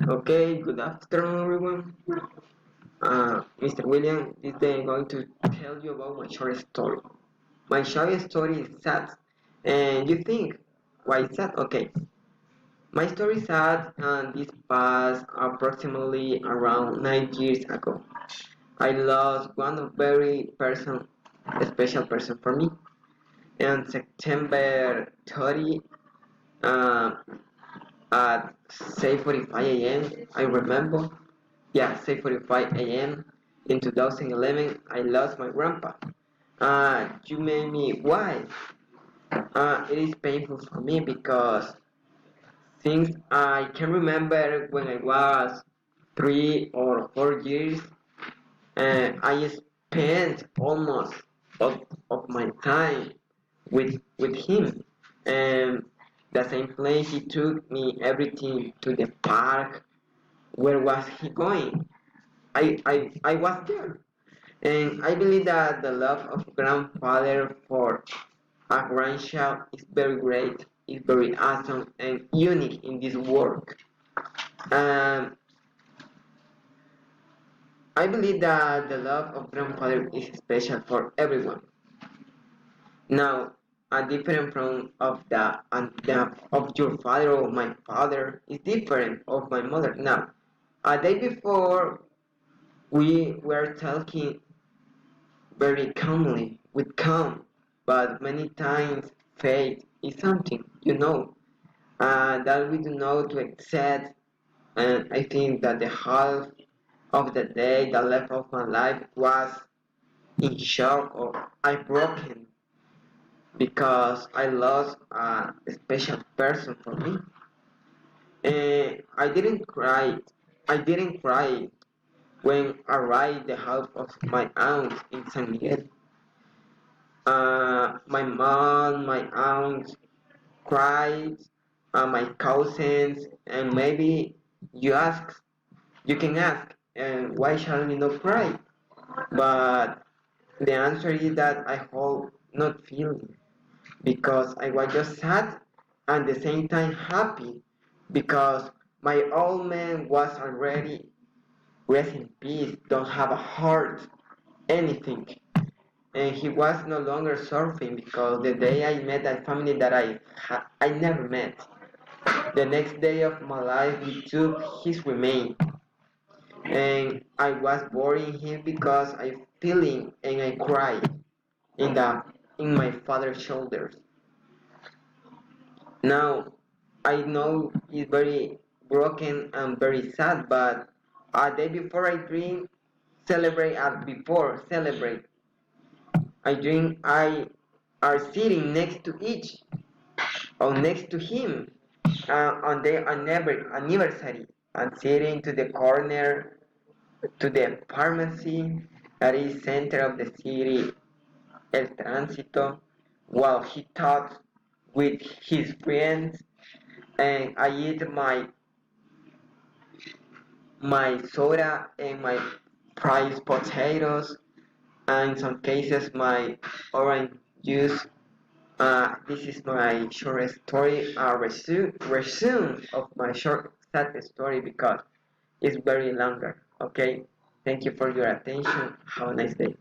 Okay, good afternoon, everyone. Mr. William, this day I'm going to tell you about my short story. My short story is sad, and you think, why is sad? Okay, my story is sad, and this passed approximately around 9 years ago. I lost one of very person, a special person for me. On September 30, uh, at 6:45 a.m., I remember. Yeah, 6:45 a.m. in 2011, I lost my grandpa. You made me why? It is painful for me because since I can remember when I was 3 or 4 years, I spent almost of my time with him. And the same place he took me everything to the park. Where was he going? I was there. And I believe that the love of grandfather for a grandchild is very great, is very awesome and unique in this work. Um, I believe that the love of grandfather is special for everyone. Now, different from the of your father or my father is different of my mother. Now, a day before we were talking very calmly, with calm, but many times faith is something, that we do not to accept. And I think that the half of the day, the left of my life was in shock or I broken because I lost a special person for me. And I didn't cry. I didn't cry when I arrived the house of my aunt in San Miguel. My mom, my aunt cried, my cousins, and maybe you ask, you can ask, and why shall we not cry? But the answer is that I hold not feeling because I was just sad and at the same time happy because my old man was already rest in peace, don't have a heart, anything. And he was no longer surfing because the day I met a family that I never met. The next day of my life, we took his remains, and I was burying him because I feeling and I cried in the in my father's shoulders. Now I know it's very broken and very sad, but a day before I dream, celebrate before celebrate. I dream I are sitting next to each or next to him on their anniversary and sitting to the corner to the pharmacy that is center of the city, El Tránsito, while he talks with his friends and I eat my soda and my fried potatoes and in some cases my orange juice. This is my short story, resume of my short sad story because it's very longer. Okay, thank you for your attention. Have a nice day.